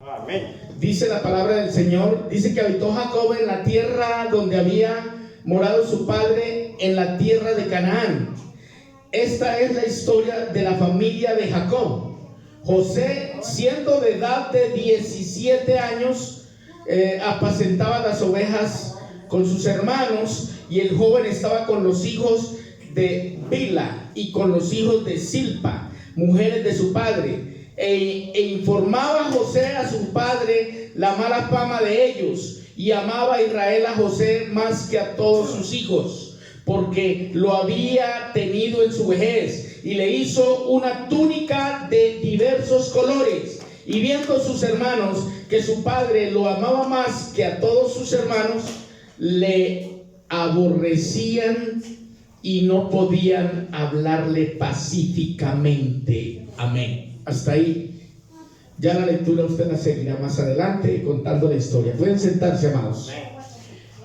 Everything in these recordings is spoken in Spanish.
Amén. Dice la palabra del Señor, dice que habitó Jacob en la tierra donde había morado su padre, en la tierra de Canaán. Esta es la historia de la familia de Jacob. José, siendo de edad de 17 años, apacentaba las ovejas con sus hermanos, y el joven estaba con los hijos de Bila y con los hijos de Silpa, mujeres de su padre. E informaba José a su padre la mala fama de ellos, y amaba a Israel a José más que a todos sus hijos, porque lo había tenido en su vejez, y le hizo una túnica de diversos colores. Y viendo sus hermanos que su padre lo amaba más que a todos sus hermanos, le aborrecían y no podían hablarle pacíficamente. Amén. Hasta ahí. Ya la lectura usted la seguirá más adelante contando la historia. Pueden sentarse, amados.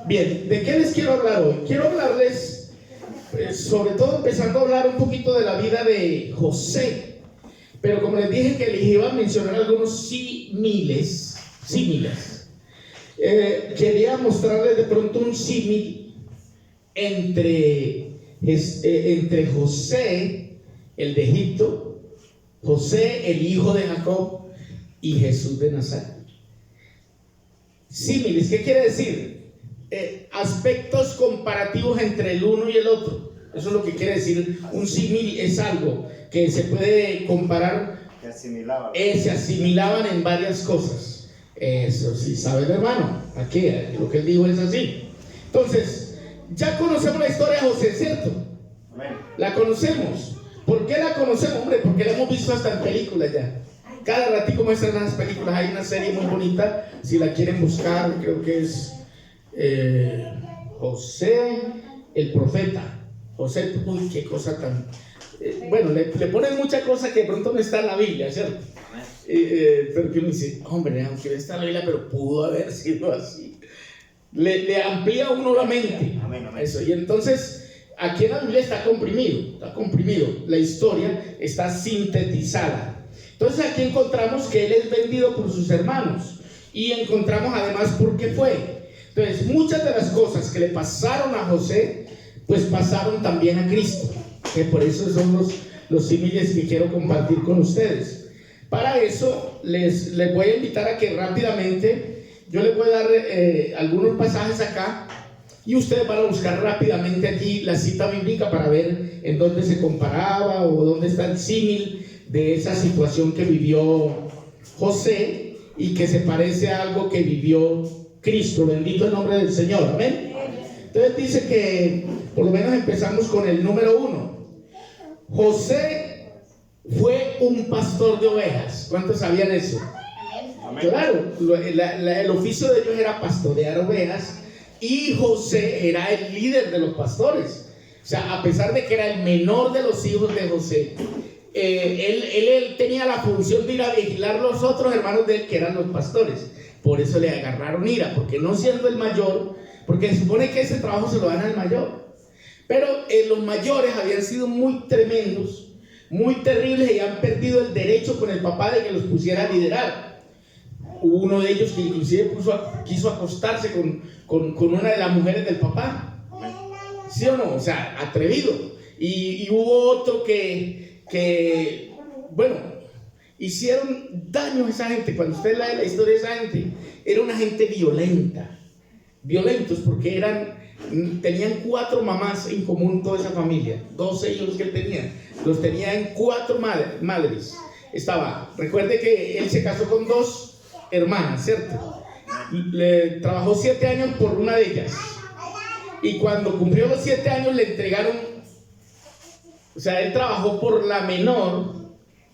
Bien, ¿de qué les quiero hablar hoy? Quiero hablarles, sobre todo empezando a hablar un poquito de la vida de José. Pero como les dije que les iba a mencionar algunos símiles, quería mostrarles de pronto un símil entre José, el de Egipto, José, el hijo de Jacob, y Jesús de Nazaret. Símiles, ¿qué quiere decir? Aspectos comparativos entre el uno y el otro. Eso es lo que quiere decir. Un símil es algo que se puede comparar. Se asimilaban en varias cosas. Eso sí sabe el hermano. Aquí lo que él dijo es así. Entonces, ya conocemos la historia de José, ¿cierto? Amén. La conocemos. ¿Por qué la conocemos? Hombre, porque la hemos visto hasta en películas ya. Cada ratito muestran las películas. Hay una serie muy bonita, si la quieren buscar, creo que es José el profeta. José, uy, qué cosa tan... bueno, le ponen muchas cosas que de pronto no está en la Biblia, ¿cierto? Pero que uno dice, hombre, aunque no está en la Biblia, pero pudo haber sido así. Le amplía uno la mente. Amén. Eso, y entonces... aquí en la Biblia está comprimido, la historia está sintetizada. Entonces aquí encontramos que él es vendido por sus hermanos, y encontramos además por qué fue. Entonces muchas de las cosas que le pasaron a José, pues pasaron también a Cristo, que por eso son los símiles que quiero compartir con ustedes. Para eso les voy a invitar a que rápidamente, yo les voy a dar algunos pasajes acá, y ustedes van a buscar rápidamente aquí la cita bíblica para ver en dónde se comparaba o dónde está el símil de esa situación que vivió José y que se parece a algo que vivió Cristo. Bendito el nombre del Señor. Amén. Entonces dice que, por lo menos empezamos con el número 1. José fue un pastor de ovejas. ¿Cuántos sabían eso? Amén. Claro, el oficio de ellos era pastorear ovejas. Y José era el líder de los pastores. O sea, a pesar de que era el menor de los hijos de José, él tenía la función de ir a vigilar los otros hermanos de él, que eran los pastores. Por eso le agarraron ira, porque no siendo el mayor, porque se supone que ese trabajo se lo dan al mayor. Pero los mayores habían sido muy tremendos, muy terribles, y han perdido el derecho con el papá de que los pusiera a liderar. Hubo uno de ellos que inclusive quiso acostarse con una de las mujeres del papá. ¿Sí o no? O sea, atrevido. Y hubo otro que bueno, hicieron daño a esa gente. Cuando usted lee la historia de esa gente, era una gente violenta. Violentos porque tenían 4 mamás en común toda esa familia. 12 hijos que él tenía. Los tenía en 4 madres. Recuerde que él se casó con 2 hermanas, ¿cierto? Le trabajó 7 años por una de ellas, y cuando cumplió los 7 años le entregaron, o sea, él trabajó por la menor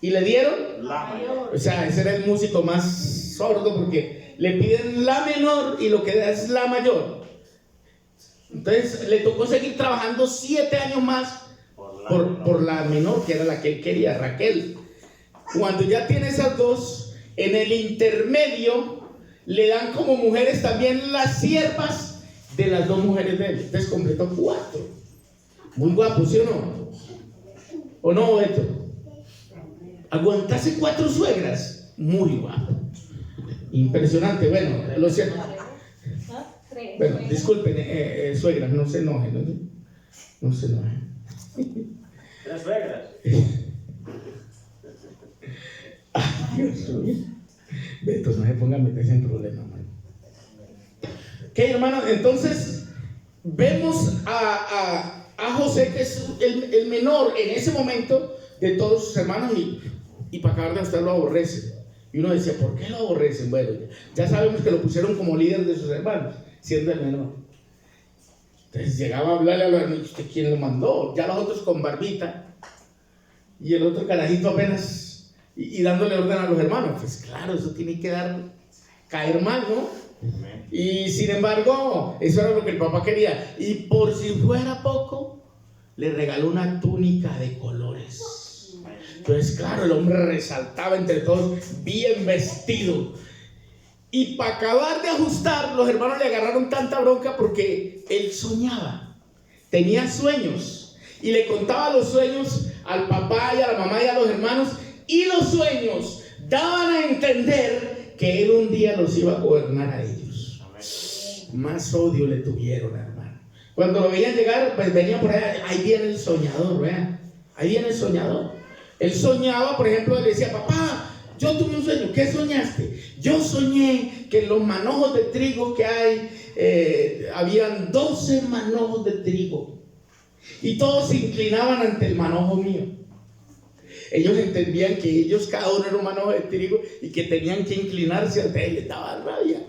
y le dieron la mayor. O sea, ese era el músico más sordo, porque le piden la menor y lo que da es la mayor. Entonces le tocó seguir trabajando 7 años más por la menor, que era la que él quería, Raquel. Cuando ya tiene esas 2, en el intermedio le dan como mujeres también las siervas de las 2 mujeres de él. Entonces completó 4. Muy guapo, ¿sí o no? ¿O no, Beto? Aguantase 4 suegras. Muy guapo. Impresionante. Bueno, lo cierto. Bueno, disculpen, suegras, no se enojen, ¿no? No se enojen. Las suegras. Ay, Dios mío. Beto, no se ponga a meterse en problemas, hermano. Ok, hermano, entonces vemos a José, que es el menor en ese momento de todos sus hermanos, y para acabar de estar lo aborrece. Y uno decía, ¿por qué lo aborrecen? Bueno, ya sabemos que lo pusieron como líder de sus hermanos, siendo el menor. Entonces llegaba a hablarle a los hermanos, ¿usted quién lo mandó? Ya los otros con barbita, y el otro carajito apenas, y dándole orden a los hermanos. Pues claro, eso tiene que caer mal, ¿no? Y sin embargo, eso era lo que el papá quería. Y por si fuera poco, le regaló una túnica de colores. Entonces, claro, el hombre resaltaba entre todos, bien vestido. Y para acabar de ajustar, los hermanos le agarraron tanta bronca porque él soñaba, tenía sueños, y le contaba los sueños al papá y a la mamá y a los hermanos, y los sueños daban a entender que él un día los iba a gobernar a ellos. Más odio le tuvieron, hermano. Cuando lo veían llegar, pues venía por ahí viene el soñador, vean, ahí viene el soñador. Él soñaba, por ejemplo, le decía, papá, yo tuve un sueño. ¿Qué soñaste? Yo soñé que en los manojos de trigo que hay, habían 12 manojos de trigo, y todos se inclinaban ante el manojo mío. Ellos entendían que ellos cada uno era un manojo de trigo y que tenían que inclinarse ante él. Les daba rabia.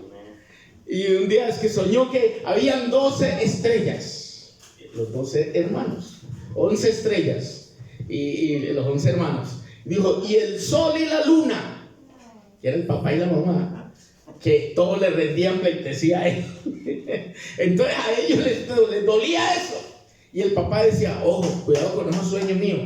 Y un día es que soñó que habían 12 estrellas, los 12 hermanos, 11 estrellas, y los 11 hermanos. Dijo, y el sol y la luna, que era el papá y la mamá, que todos le rendían pleitesía a él. Entonces a ellos les dolía eso. Y el papá decía, ojo, cuidado con esos sueños míos.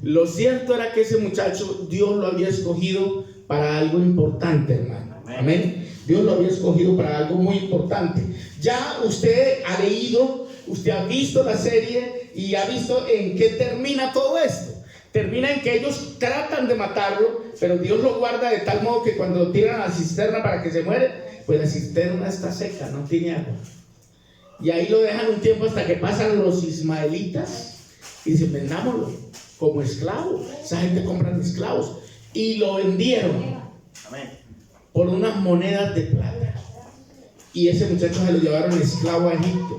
Lo cierto era que ese muchacho, Dios lo había escogido para algo importante, hermano. Amén. Dios lo había escogido para algo muy importante. Ya usted ha leído, usted ha visto la serie y ha visto en qué termina todo esto. Termina en que ellos tratan de matarlo, pero Dios lo guarda de tal modo que cuando lo tiran a la cisterna para que se muere, pues la cisterna está seca, no tiene agua. Y ahí lo dejan un tiempo hasta que pasan los ismaelitas y dicen, vendámoslo como esclavo. Esa gente compran esclavos. Y lo vendieron por unas monedas de plata. Y ese muchacho se lo llevaron esclavo a Egipto.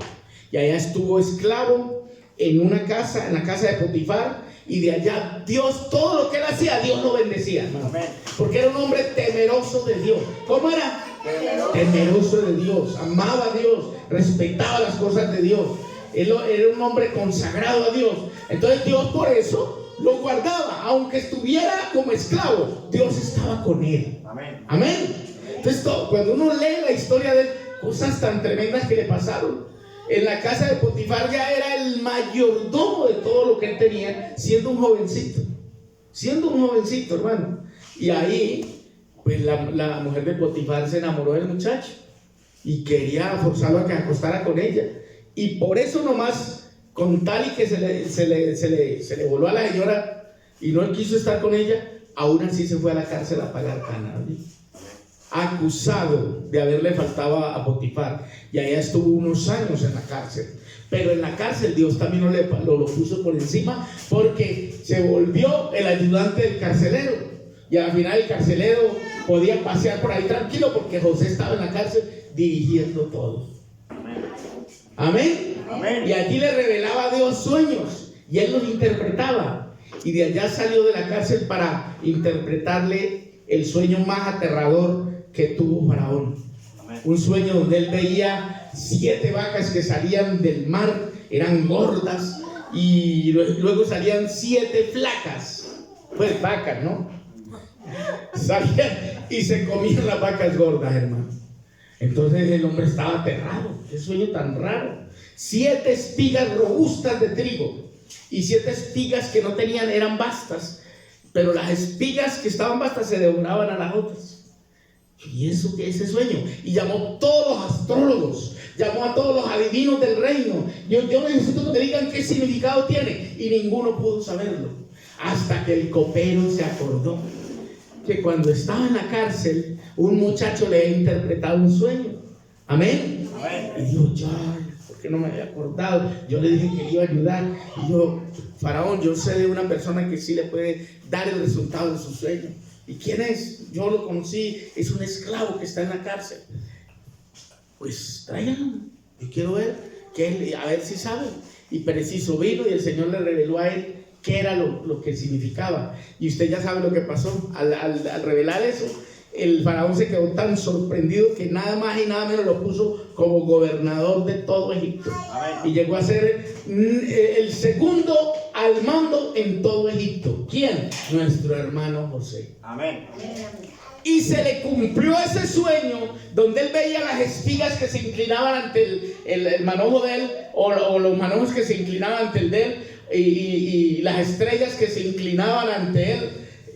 Y allá estuvo esclavo en una casa, en la casa de Potifar. Y de allá Dios, todo lo que él hacía, Dios lo bendecía, hermano. Porque era un hombre temeroso de Dios. ¿Cómo era? Temeroso de Dios. Amaba a Dios, respetaba las cosas de Dios. Él era un hombre consagrado a Dios. Entonces Dios por eso lo guardaba. Aunque estuviera como esclavo, Dios estaba con él. Amén. Entonces cuando uno lee la historia de él, cosas tan tremendas que le pasaron. En la casa de Potifar ya era el mayordomo de todo lo que él tenía, siendo un jovencito, hermano. Y ahí, pues la mujer de Potifar se enamoró del muchacho y quería forzarlo a que acostara con ella. Y por eso nomás, con tal y que se le voló a la señora y no quiso estar con ella, aún así se fue a la cárcel a pagar cana, acusado de haberle faltado a Potifar, y allá estuvo unos años en la cárcel. Pero en la cárcel Dios también lo puso por encima, porque se volvió el ayudante del carcelero, y al final el carcelero podía pasear por ahí tranquilo porque José estaba en la cárcel dirigiendo todo. Amén. Amén. Y allí le revelaba a Dios sueños y él los interpretaba, y de allá salió de la cárcel para interpretarle el sueño más aterrador que tuvo Faraón. Amén. Un sueño donde él veía 7 vacas que salían del mar, eran gordas, y luego salían 7 flacas, pues vacas, ¿no? Salían y se comían las vacas gordas, hermano. Entonces el hombre estaba aterrado. Qué sueño tan raro. 7 espigas robustas de trigo y 7 espigas que no tenían, eran bastas, pero las espigas que estaban bastas se devoraban a las otras. ¿Y eso qué es ese sueño? Y llamó a todos los astrólogos, llamó a todos los adivinos del reino. Yo necesito que me digan qué significado tiene, y ninguno pudo saberlo, hasta que el copero se acordó. que cuando estaba en la cárcel, un muchacho le había interpretado un sueño. Amén. Y dijo, ¿por qué no me había acordado? Yo le dije que le iba a ayudar. Y yo, Faraón, yo sé de una persona que sí le puede dar el resultado de su sueño. ¿Y quién es? Yo lo conocí, es un esclavo que está en la cárcel. Pues tráiganlo, yo quiero ver, a ver si sabe. Y preciso vino y el Señor le reveló a él qué era lo que significaba. Y usted ya sabe lo que pasó. Al revelar eso, el faraón se quedó tan sorprendido que nada más y nada menos lo puso como gobernador de todo Egipto. Amén. Y llegó a ser el segundo al mando en todo Egipto. ¿Quién? Nuestro hermano José. Amén. Y se le cumplió ese sueño donde él veía las espigas que se inclinaban ante el manojo de él, o los manojos que se inclinaban ante el de él, y las estrellas que se inclinaban ante él.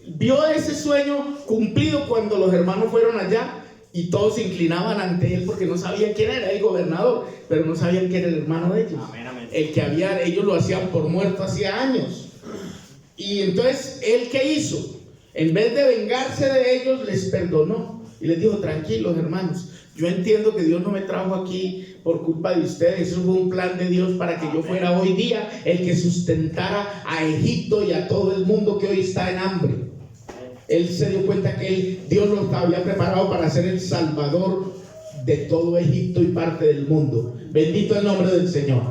Vio ese sueño cumplido cuando los hermanos fueron allá y todos se inclinaban ante él porque no sabían quién era el gobernador, pero no sabían quién era el hermano de ellos. Amén, amén. Ellos lo hacían por muerto hacía años. Y entonces, ¿él qué hizo? En vez de vengarse de ellos, les perdonó y les dijo, tranquilos hermanos, yo entiendo que Dios no me trajo aquí por culpa de ustedes. Eso fue un plan de Dios para que yo fuera hoy día el que sustentara a Egipto y a todo el mundo que hoy está en hambre. Él se dio cuenta que Dios lo había preparado para ser el salvador de todo Egipto y parte del mundo. Bendito el nombre del Señor.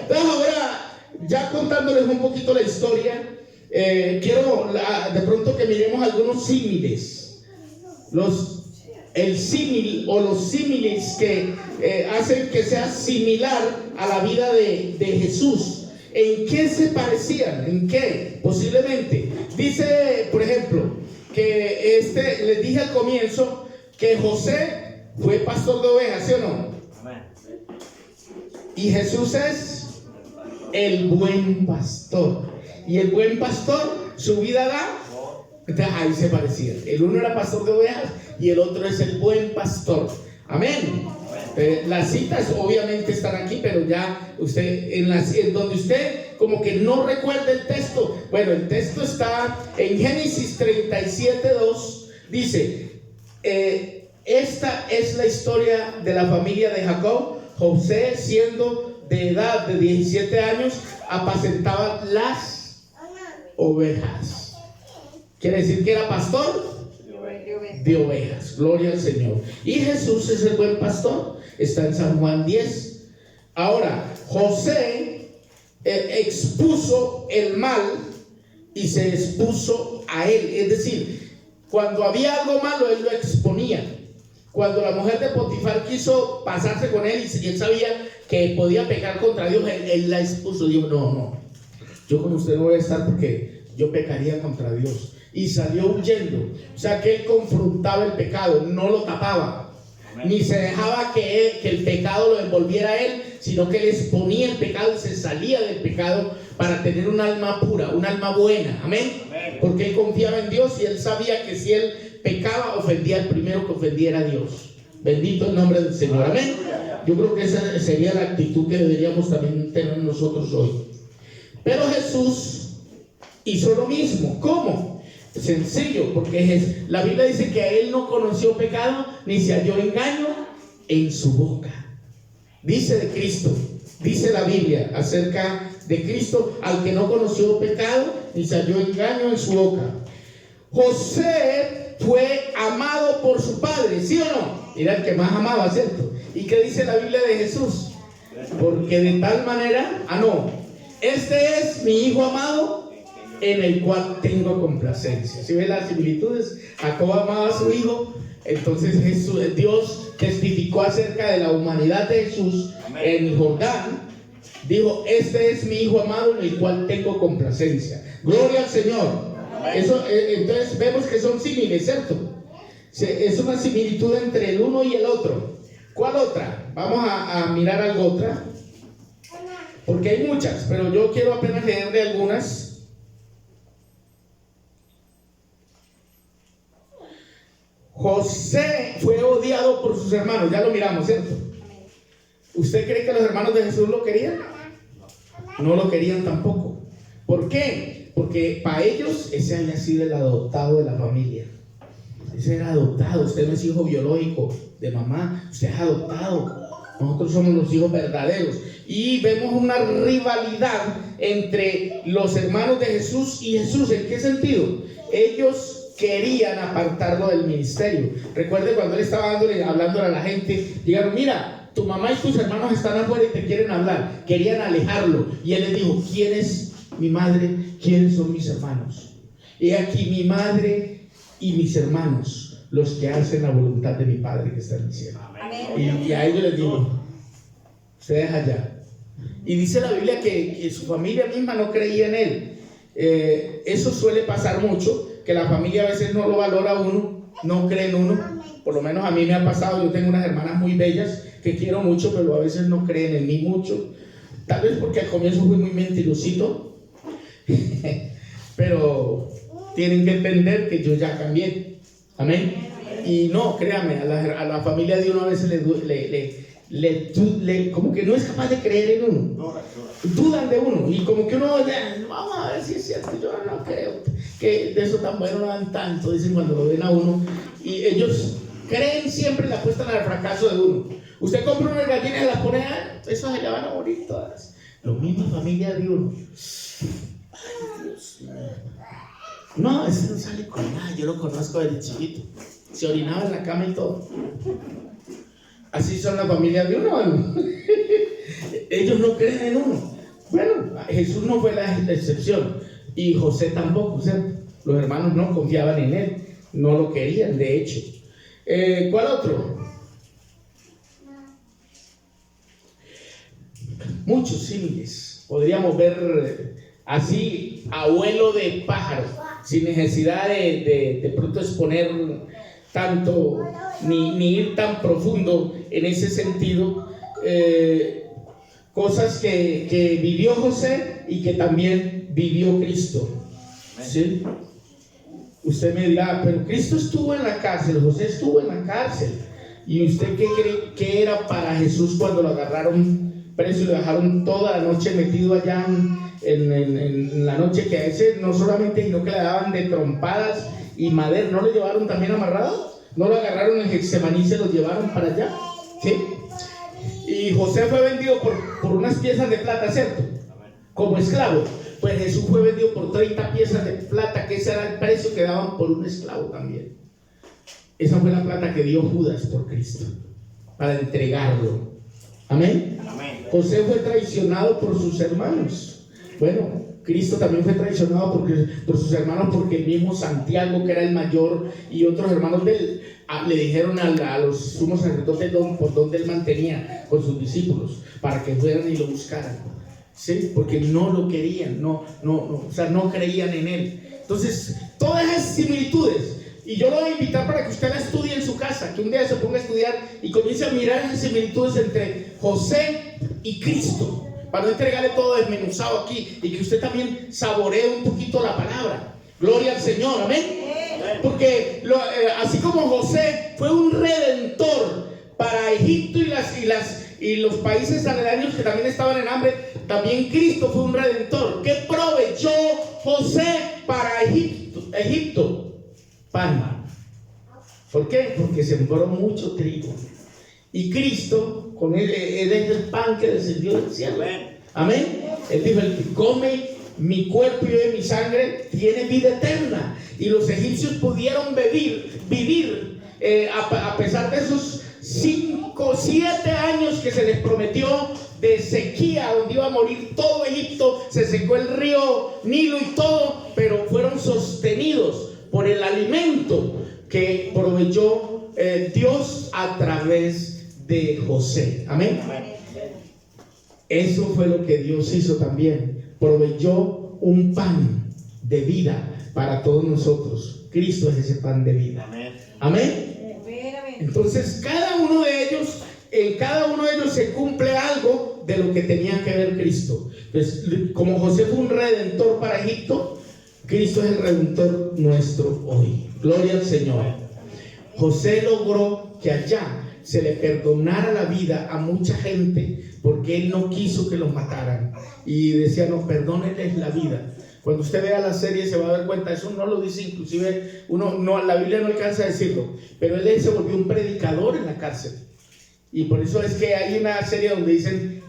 Entonces ahora, ya contándoles un poquito la historia, quiero de pronto que miremos algunos símiles. El símil o los símiles que hacen que sea similar a la vida de Jesús. ¿En qué se parecían? ¿En qué? Posiblemente. Dice, por ejemplo, que les dije al comienzo que José fue pastor de ovejas, ¿sí o no? Amén. Y Jesús es el buen pastor. Y el buen pastor, su vida da. Entonces ahí se parecían. El uno era pastor de ovejas y el otro es el buen pastor. Amén. Las citas obviamente están aquí, pero ya usted, en donde usted como que no recuerda el texto. Bueno, el texto está en Génesis 37:2. Dice, esta es la historia de la familia de Jacob. José, siendo de edad de 17 años, apacentaba las ovejas. ¿Quiere decir que era pastor? De ovejas. Gloria al Señor. Y Jesús es el buen pastor. Está en San Juan 10. Ahora, José expuso el mal y se expuso a él. Es decir, cuando había algo malo, él lo exponía. Cuando la mujer de Potifar quiso pasarse con él y él sabía que podía pecar contra Dios, él la expuso. Dijo, no, yo con usted no voy a estar porque yo pecaría contra Dios. Y salió huyendo. O sea que él confrontaba el pecado, no lo tapaba. Amén. Ni se dejaba que el pecado lo envolviera a él, sino que él exponía el pecado y se salía del pecado para tener un alma pura, un alma buena. Amén. Amén. Porque él confiaba en Dios y él sabía que si él pecaba, ofendía al primero que ofendiera a Dios. Bendito el nombre del Señor. Amén. Yo creo que esa sería la actitud que deberíamos también tener nosotros hoy. Pero Jesús hizo lo mismo. ¿Cómo? Sencillo, porque la Biblia dice que a él no conoció pecado ni se halló engaño en su boca. Dice de Cristo, dice la Biblia acerca de Cristo, al que no conoció pecado ni se halló engaño en su boca. José fue amado por su padre, ¿sí o no? Era el que más amaba, ¿cierto? ¿Y qué dice la Biblia de Jesús? Porque de tal manera, este es mi hijo amado, en el cual tengo complacencia. Si ven las similitudes, Jacob amaba a su hijo. Entonces Dios testificó acerca de la humanidad de Jesús. Amén. En el Jordán. Dijo, este es mi hijo amado en el cual tengo complacencia. Gloria al Señor. Eso, entonces vemos que son símiles, ¿cierto? Es una similitud entre el uno y el otro. ¿Cuál otra? Vamos a mirar algo otra, porque hay muchas, pero yo quiero apenas leerle algunas. José fue odiado por sus hermanos, ya lo miramos, ¿cierto? ¿Usted cree que los hermanos de Jesús lo querían? No lo querían tampoco. ¿Por qué? Porque para ellos ese había sido el adoptado de la familia. Usted era adoptado, usted no es hijo biológico de mamá, usted es adoptado. Nosotros somos los hijos verdaderos. Y vemos una rivalidad entre los hermanos de Jesús y Jesús. ¿En qué sentido? Ellos querían apartarlo del ministerio. Recuerde cuando él estaba hablándole a la gente, dijeron: mira, tu mamá y tus hermanos están afuera y te quieren hablar. Querían alejarlo. Y él les dijo: ¿quién es mi madre? ¿Quiénes son mis hermanos? He aquí mi madre y mis hermanos, los que hacen la voluntad de mi Padre que está en el cielo. Y a ellos les digo: ustedes allá. Y dice la Biblia que su familia misma no creía en él. Eso suele pasar mucho, que la familia a veces no lo valora a uno, no cree en uno. Por lo menos a mí me ha pasado. Yo tengo unas hermanas muy bellas que quiero mucho, pero a veces no creen en mí mucho. Tal vez porque al comienzo fui muy mentirosito. Pero tienen que entender que yo ya cambié. Amén. Y no, créame, a la familia de uno a veces como que no es capaz de creer en uno. Dudan de uno. Y como que uno, vamos a ver si es cierto. Yo no creo que de eso tan bueno no dan tanto, dicen cuando lo ven a uno. Y ellos creen siempre, le apuestan al fracaso de uno. Usted compra unas gallinas y las pone, esas se le van a morir todas. Lo mismo familia de uno. Ay, Dios mío. No, ese no sale con nada, yo lo conozco desde chiquito. Se orinaba en la cama y todo. Así son las familias de uno, ¿no? Ellos no creen en uno. Bueno, Jesús no fue la excepción. Y José tampoco, ¿cierto? Los hermanos no confiaban en él, no lo querían, de hecho. ¿Cuál otro? Muchos símiles. Podríamos ver así, abuelo de pájaro, sin necesidad de pronto exponer tanto, ni ir tan profundo en ese sentido. Cosas que vivió José y que también vivió Cristo. ¿Sí? Usted me dirá: pero Cristo estuvo en la cárcel, José estuvo en la cárcel. ¿Y usted qué cree que era para Jesús cuando lo agarraron preso y lo dejaron toda la noche metido allá en la noche, que a ese no solamente, sino que le daban de trompadas y madera? ¿No lo llevaron también amarrado? ¿No lo agarraron en Getsemaní y se lo llevaron para allá? ¿Sí? Y José fue vendido por unas piezas de plata, ¿cierto? Como esclavo. Pues Jesús fue vendido por 30 piezas de plata, que ese era el precio que daban por un esclavo también. Esa fue la plata que dio Judas por Cristo, para entregarlo. Amén. Amén. José fue traicionado por sus hermanos. Bueno, Cristo también fue traicionado por sus hermanos, porque el mismo Santiago, que era el mayor, y otros hermanos de él, le dijeron a los sumos sacerdotes por donde él mantenía con sus discípulos, para que fueran y lo buscaran. ¿Sí? Porque no lo querían, o sea, no creían en él. Entonces, todas esas similitudes, y yo lo voy a invitar para que usted la estudie en su casa, que un día se ponga a estudiar y comience a mirar esas similitudes entre José y Cristo, para no entregarle todo desmenuzado aquí, y que usted también saboree un poquito la palabra. Gloria al Señor, amén. Porque así como José fue un redentor para Egipto y los países aledaños que también estaban en hambre, también Cristo fue un redentor. ¿Qué proveyó José para Egipto? Pan. ¿Por qué? Porque sembró mucho trigo. Y Cristo, con él es el pan que descendió del cielo. Amén. Él dijo: el que come mi cuerpo y bebe mi sangre tiene vida eterna. Y los egipcios pudieron vivir a pesar de esos 7 años que se les prometió de sequía, donde iba a morir todo Egipto, se secó el río Nilo y todo, pero fueron sostenidos por el alimento que proveyó Dios a través de José. Amén. Eso fue lo que Dios hizo también. Proveyó un pan de vida para todos nosotros. Cristo es ese pan de vida. Amén. Entonces, en cada uno de ellos se cumple algo de lo que tenía que ver Cristo. Entonces, como José fue un redentor para Egipto, Cristo es el redentor nuestro hoy. Gloria al Señor. José logró que allá se le perdonara la vida a mucha gente, porque él no quiso que los mataran. Y decía: no, perdónenles la vida. Cuando usted vea la serie se va a dar cuenta, eso no lo dice, inclusive la Biblia no alcanza a decirlo, pero él se volvió un predicador en la cárcel. Y por eso es que hay una serie donde dicen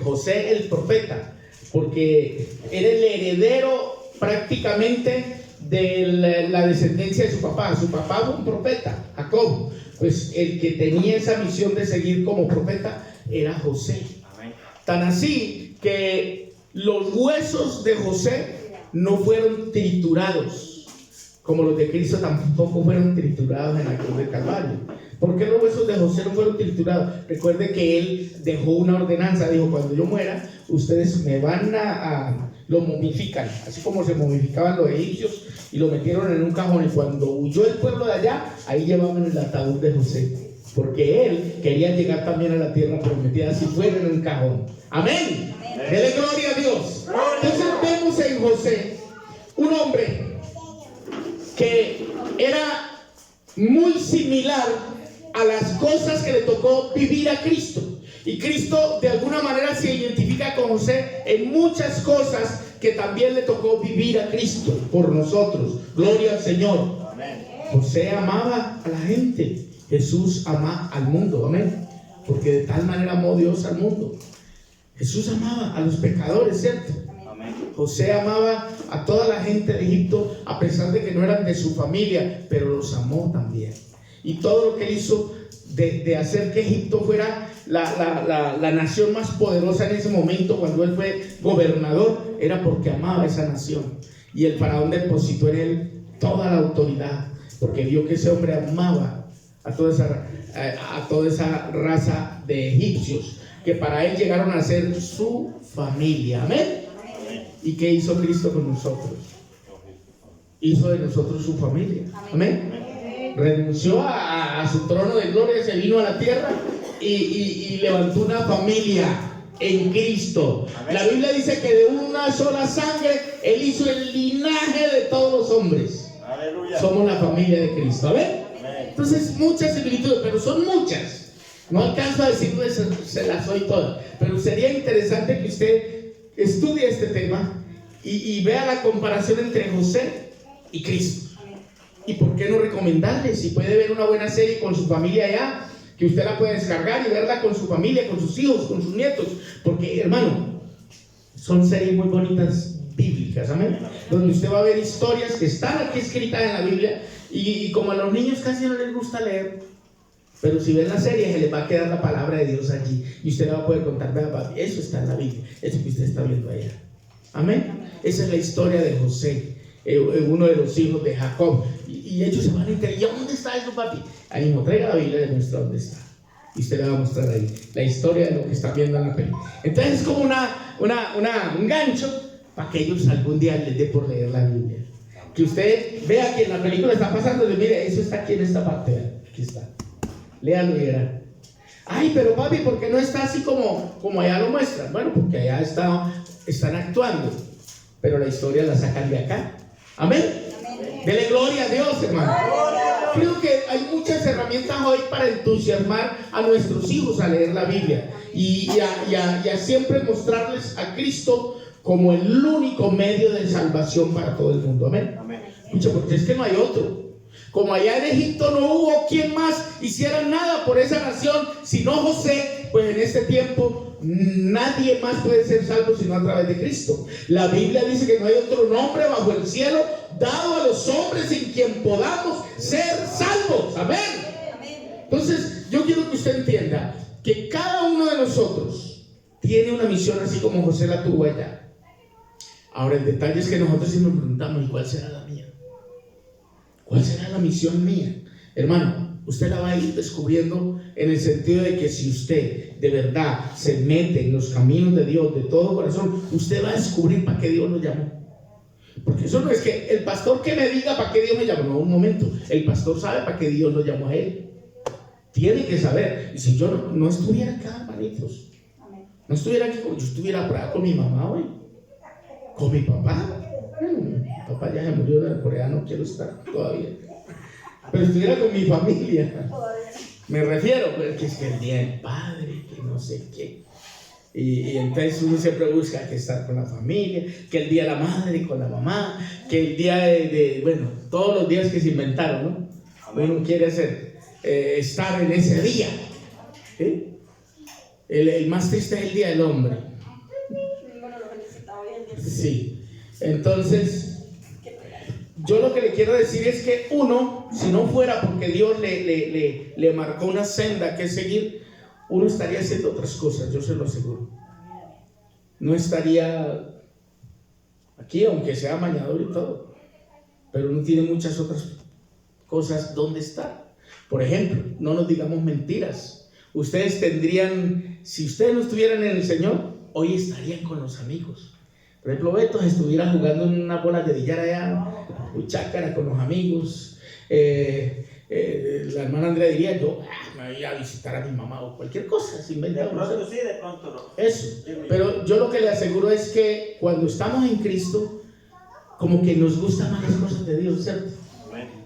José el profeta, porque era el heredero prácticamente de la descendencia de su papá. Su papá fue un profeta, Jacob. Pues el que tenía esa misión de seguir como profeta era José. Amén. Tan así que los huesos de José no fueron triturados, como los de Cristo tampoco fueron triturados en la cruz del Calvario. ¿Por qué los huesos de José no fueron triturados? Recuerde que él dejó una ordenanza, dijo: cuando yo muera, ustedes me van lo momifican, así como se momificaban los egipcios, y lo metieron en un cajón, y cuando huyó el pueblo de allá, ahí llevaban el ataúd de José, porque él quería llegar también a la tierra prometida si fuera en un cajón. Amén. Dele gloria a Dios. Entonces vemos en José un hombre que era muy similar a las cosas que le tocó vivir a Cristo. Y Cristo de alguna manera se identifica con José en muchas cosas que también le tocó vivir a Cristo por nosotros. Gloria al Señor. Amén. José amaba a la gente. Jesús ama al mundo. Amén. Porque de tal manera amó Dios al mundo. Jesús amaba a los pecadores, ¿cierto? Amén. José amaba a toda la gente de Egipto, a pesar de que no eran de su familia, pero los amó también. Y todo lo que hizo de hacer que Egipto fuera la nación más poderosa en ese momento, cuando él fue gobernador, era porque amaba a esa nación. Y el faraón depositó en él toda la autoridad, porque vio que ese hombre amaba a toda esa raza de egipcios, que para él llegaron a ser su familia. Amén. ¿Y qué hizo Cristo con nosotros? Hizo de nosotros su familia. Amén. Renunció a su trono de gloria, se vino a la tierra y levantó una familia en Cristo. Amén. La Biblia dice que de una sola sangre Él hizo el linaje de todos los hombres. Aleluya. Somos la familia de Cristo. Amén. Entonces, muchas similitudes, pero son muchas. No alcanzo a decirles, se las doy todas, pero sería interesante que usted estudie este tema y vea la comparación entre José y Cristo. ¿Y por qué no recomendarle? Si puede ver una buena serie con su familia allá, que usted la puede descargar y verla con su familia, con sus hijos, con sus nietos. Porque, hermano, son series muy bonitas bíblicas, amén. Donde usted va a ver historias que están aquí escritas en la Biblia. Y como a los niños casi no les gusta leer, pero si ven la serie se les va a quedar la palabra de Dios allí. Y usted le va a poder contar: vea, papi, eso está en la Biblia, eso que usted está viendo allá. Amén. Esa es la historia de José, uno de los hijos de Jacob. Y ellos se van a enterar: ¿y dónde está eso, papi? Ahí mismo, traiga la Biblia, le muestra dónde está. Y usted le va a mostrar ahí la historia de lo que está viendo en la película. Entonces es como un gancho para que ellos algún día les dé por leer la Biblia. Que usted vea que en la película está pasando y mire, eso está aquí en esta parte, vea, aquí está. Léalo y verá. Ay, pero papi, ¿por qué no está así como allá lo muestran? Bueno, porque allá están actuando, pero la historia la sacan de acá. Amén. Dele gloria a Dios, hermano. Creo que hay muchas herramientas hoy para entusiasmar a nuestros hijos a leer la Biblia y a siempre mostrarles a Cristo como el único medio de salvación para todo el mundo. Amén. Escucha, porque es que no hay otro. Como allá en Egipto no hubo quien más hiciera nada por esa nación sino José, pues en este tiempo nadie más puede ser salvo sino a través de Cristo. La Biblia dice que no hay otro nombre bajo el cielo dado a los hombres en quien podamos ser salvos. Amén. Entonces yo quiero que usted entienda que cada uno de nosotros tiene una misión, así como José la tuvo allá. Ahora el detalle es que nosotros sí nos preguntamos: ¿y cuál será la mía? ¿Cuál será la misión mía? Hermano, usted la va a ir descubriendo en el sentido de que si usted de verdad se mete en los caminos de Dios de todo corazón, usted va a descubrir para qué Dios lo llamó. Porque eso no es que el pastor que me diga para qué Dios me llamó. No, un momento, el pastor sabe para qué Dios lo llamó a él. Tiene que saber. Y si yo no estuviera acá, hermanitos, no estuviera aquí, yo estuviera por acá con mi mamá hoy, con mi papá. Mi papá ya se murió, por allá no quiero estar todavía, pero estuviera con mi familia. Me refiero, porque es que el día del padre, que no sé qué. Y entonces uno siempre busca que estar con la familia, que el día de la madre con la mamá, que el día bueno, todos los días que se inventaron, ¿no? Amén. Uno quiere estar en ese día. ¿Sí? El más triste es el día del hombre. Sí. Entonces, yo lo que le quiero decir es que uno, si no fuera porque Dios le marcó una senda que seguir, uno estaría haciendo otras cosas, yo se lo aseguro. No estaría aquí, aunque sea mañador y todo, pero uno tiene muchas otras cosas donde estar. Por ejemplo, no nos digamos mentiras. Ustedes tendrían, si ustedes no estuvieran en el Señor, hoy estarían con los amigos. Por ejemplo, Beto estuviera jugando en una bola de billar allá, Uchácara, con los amigos. La hermana Andrea diría, yo me voy a visitar a mi mamá o cualquier cosa, se inventa. De pronto sí, de pronto no. Eso, pero yo lo que le aseguro es que cuando estamos en Cristo, como que nos gustan más las cosas de Dios, ¿cierto?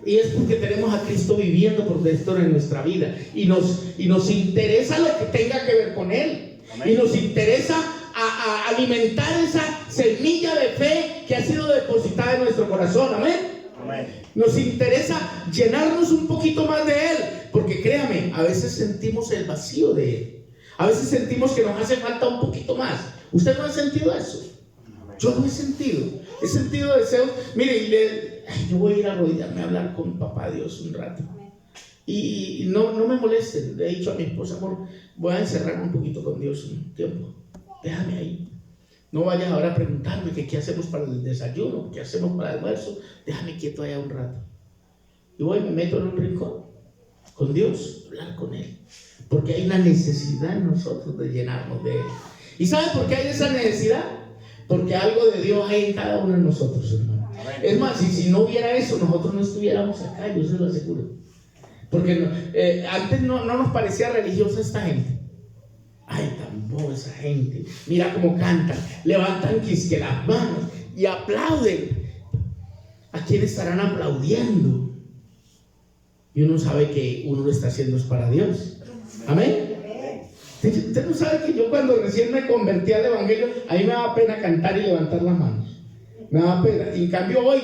Y es porque tenemos a Cristo viviendo por dentro de nuestra vida y nos interesa lo que tenga que ver con Él. Amén. Y nos interesa a alimentar esa semilla de fe que ha sido depositada en nuestro corazón. Amén. Amén. Nos interesa llenarnos un poquito más de Él, porque créame, a veces sentimos el vacío de Él. A veces sentimos que nos hace falta un poquito más. ¿Usted no ha sentido eso? Yo lo he sentido. He sentido deseos. Mire, yo voy a ir a arrodillarme a hablar con papá Dios un rato. Y no me molesten. Le he dicho a mi esposa, amor, voy a encerrarme un poquito con Dios un tiempo. Déjame ahí. No vayas ahora a preguntarme que qué hacemos para el desayuno, qué hacemos para el almuerzo. Déjame quieto allá un rato. Y voy y me meto en un rincón con Dios, hablar con Él. Porque hay una necesidad en nosotros de llenarnos de Él. ¿Y sabe por qué hay esa necesidad? Porque algo de Dios hay en cada uno de nosotros, hermano. Es más, si no hubiera eso, nosotros no estuviéramos acá, yo se lo aseguro. Porque antes no nos parecía religiosa esta gente. Ay, tan boba esa gente. Mira cómo cantan, levantan quisque las manos y aplauden. ¿A quién estarán aplaudiendo? Y uno sabe que uno lo está haciendo es para Dios. Amén. Usted no sabe que yo cuando recién me convertí al evangelio, a mí me daba pena cantar y levantar las manos. Me daba pena. Y en cambio hoy,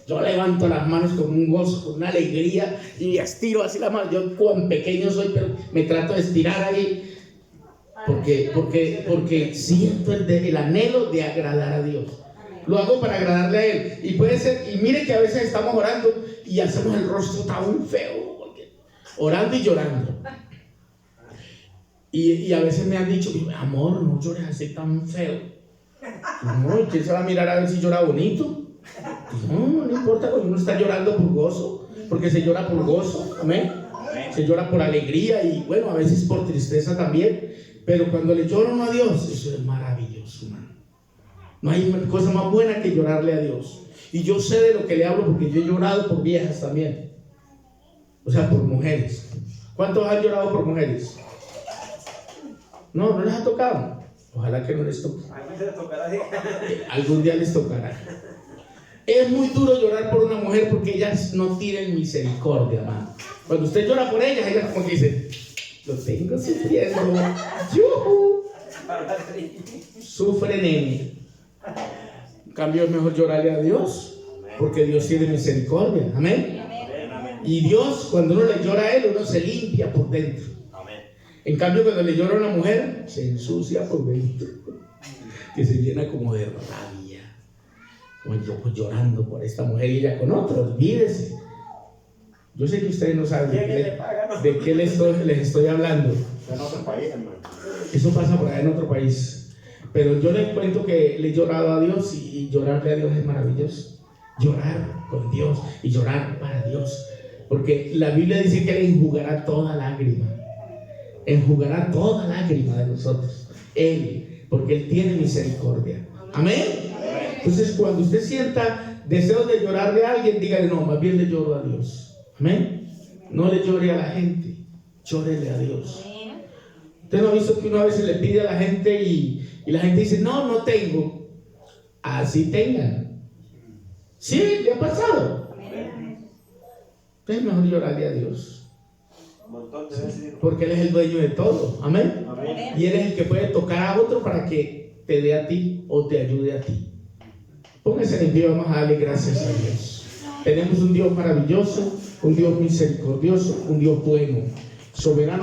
yo levanto las manos con un gozo, con una alegría y estiro así las manos. Yo cuán pequeño soy, pero me trato de estirar ahí. Porque siento el anhelo de agradar a Dios. Lo hago para agradarle a Él. Y puede ser, y mire que a veces estamos orando y hacemos el rostro tan feo, orando y llorando. Y a veces me han dicho, amor, no llores así tan feo. No, ¿quién se va a mirar a ver si llora bonito? No importa, cuando uno está llorando por gozo, porque se llora por gozo, amén. Se llora por alegría y bueno, a veces por tristeza también. Pero cuando le llora uno a Dios, eso es maravilloso, hermano. No hay cosa más buena que llorarle a Dios. Y yo sé de lo que le hablo porque yo he llorado por viejas también. O sea, por mujeres. ¿Cuántos han llorado por mujeres? No les ha tocado. Ojalá que no les toque. Algún día les tocará. Es muy duro llorar por una mujer porque ellas no tienen misericordia, hermano. Cuando usted llora por ellas como que dice, lo tengo sufriendo. ¡Yuhu! Sufre, nene. En cambio es mejor llorarle a Dios, porque Dios tiene misericordia. Amén. Y Dios, cuando uno le llora a Él, uno se limpia por dentro. En cambio, cuando le llora a una mujer, se ensucia por dentro, que se llena como de rabia, como yo pues, llorando por esta mujer y ella con otro. Olvídese. Yo sé que ustedes no saben de qué les estoy hablando. En otro país, hermano. Eso pasa por allá en otro país. Pero yo les cuento que le he llorado a Dios y llorarle a Dios es maravilloso. Llorar con Dios y llorar para Dios. Porque la Biblia dice que Él enjugará toda lágrima. Enjugará toda lágrima de nosotros. Él, porque Él tiene misericordia. Amén. Entonces, cuando usted sienta deseos de llorarle a alguien, dígale, no, más bien le lloro a Dios. Amén. No le llore a la gente, llórele a Dios. Usted no ha visto que uno a veces le pide a la gente y la gente dice, no tengo. Así tengan. Sí, le ha pasado. Es mejor llorarle a Dios. Un montón de veces. Porque Él es el dueño de todo. Amén. Amén. Y Él es el que puede tocar a otro para que te dé a ti o te ayude a ti. Póngase en pie, vamos a darle gracias a Dios. Tenemos un Dios maravilloso, un Dios misericordioso, un Dios bueno, soberano.